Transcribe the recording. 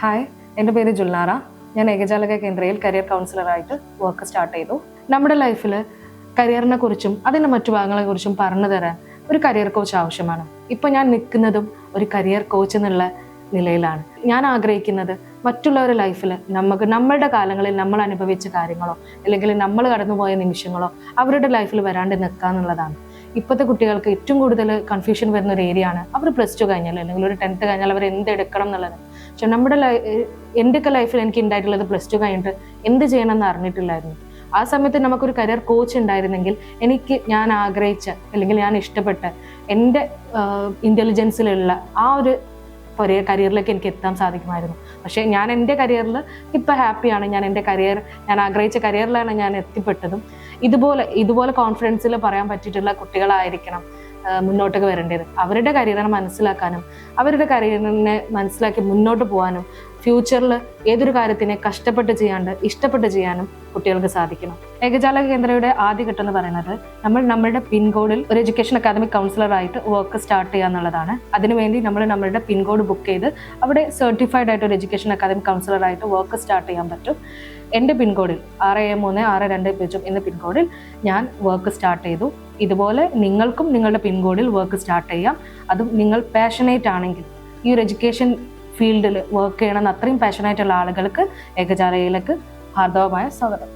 Hi, എൻ്റെ പേര് ജുൽനാറ. ഞാൻ ഏകജാലക കേന്ദ്രയിൽ കരിയർ കൗൺസിലറായിട്ട് വർക്ക് സ്റ്റാർട്ട് ചെയ്തു. നമ്മുടെ ലൈഫിൽ കരിയറിനെ കുറിച്ചും അതിൻ്റെ മറ്റു ഭാഗങ്ങളെക്കുറിച്ചും പറഞ്ഞു തരാൻ ഒരു കരിയർ കോച്ച് ആവശ്യമാണ്. ഇപ്പോൾ ഞാൻ നിൽക്കുന്നതും ഒരു കരിയർ കോച്ച് എന്നുള്ള നിലയിലാണ്. ഞാൻ ആഗ്രഹിക്കുന്നത് മറ്റുള്ളവരുടെ ലൈഫിൽ നമ്മളുടെ കാലങ്ങളിൽ നമ്മൾ അനുഭവിച്ച കാര്യങ്ങളോ അല്ലെങ്കിൽ നമ്മൾ കടന്നുപോയ നിമിഷങ്ങളോ അവരുടെ ലൈഫിൽ വരാണ്ട് നിൽക്കുക എന്നുള്ളതാണ്. ഇപ്പോഴത്തെ കുട്ടികൾക്ക് ഏറ്റവും കൂടുതൽ കൺഫ്യൂഷൻ വരുന്ന ഒരു ഏരിയ ആണ്. അവർ +2 കഴിഞ്ഞാൽ അല്ലെങ്കിൽ ഒരു 10th കഴിഞ്ഞാൽ അവർ എന്തെടുക്കണം എന്നുള്ളത്. പക്ഷെ എൻ്റെയൊക്കെ ലൈഫിൽ എനിക്ക് ഉണ്ടായിട്ടുള്ളത് +2 കഴിഞ്ഞിട്ട് എന്ത് ചെയ്യണം എന്ന് അറിഞ്ഞിട്ടില്ലായിരുന്നു. ആ സമയത്ത് നമുക്കൊരു കരിയർ കോച്ച് ഉണ്ടായിരുന്നെങ്കിൽ ഞാൻ ആഗ്രഹിച്ച അല്ലെങ്കിൽ ഞാൻ ഇഷ്ടപ്പെട്ട എൻ്റെ ഇൻ്റലിജൻസിലുള്ള ആ ഒരു കരിയറിലേക്ക് എനിക്ക് എത്താൻ സാധിക്കുമായിരുന്നു. പക്ഷേ ഞാൻ എൻ്റെ കരിയറിൽ ഇപ്പോൾ ഹാപ്പിയാണ്. ഞാൻ ആഗ്രഹിച്ച കരിയറിലാണ് ഞാൻ എത്തിപ്പെട്ടതും. ഇതുപോലെ കോൺഫിഡൻസിൽ പറയാൻ പറ്റിയിട്ടുള്ള കുട്ടികളായിരിക്കണം മുന്നോട്ടേക്ക് വരേണ്ടത്. അവരുടെ കരിയറിനെ മനസ്സിലാക്കാനും അവരുടെ കരിയറിനെ മനസ്സിലാക്കി മുന്നോട്ട് പോകാനും ഫ്യൂച്ചറിൽ ഏതൊരു കാര്യത്തിനെ കഷ്ടപ്പെട്ട് ചെയ്യാണ്ട് ഇഷ്ടപ്പെട്ട് ചെയ്യാനും കുട്ടികൾക്ക് സാധിക്കണം. ഏകജാലക കേന്ദ്രയുടെ ആദ്യഘട്ടം എന്ന് പറയുന്നത് നമ്മളുടെ പിൻകോഡിൽ ഒരു എഡ്യൂക്കേഷൻ അക്കാദമിക് കൗൺസിലറായിട്ട് വർക്ക് സ്റ്റാർട്ട് ചെയ്യുക എന്നുള്ളതാണ്. അതിനുവേണ്ടി നമ്മളുടെ പിൻകോഡ് ബുക്ക് ചെയ്ത് അവിടെ സർട്ടിഫൈഡ് ആയിട്ട് ഒരു എഡ്യൂക്കേഷൻ അക്കാദമിക് കൗൺസിലറായിട്ട് വർക്ക് സ്റ്റാർട്ട് ചെയ്യാൻ പറ്റും. എൻ്റെ പിൻകോഡിൽ 67360 എന്ന പിൻകോഡിൽ ഞാൻ വർക്ക് സ്റ്റാർട്ട് ചെയ്തു. ഇതുപോലെ നിങ്ങൾക്കും നിങ്ങളുടെ പിൻകോഡിൽ വർക്ക് സ്റ്റാർട്ട് ചെയ്യാം. അതും നിങ്ങൾ പാഷനേറ്റ് ആണെങ്കിൽ ഈ ഒരു എഡ്യൂക്കേഷൻ ഫീൽഡിൽ വർക്ക് ചെയ്യണമെന്ന് അത്രയും പാഷനേറ്റ് ഉള്ള ആളുകൾക്ക് ഏകജാലകയിലേക്ക് ഹാർദവമായ സ്വാഗതം.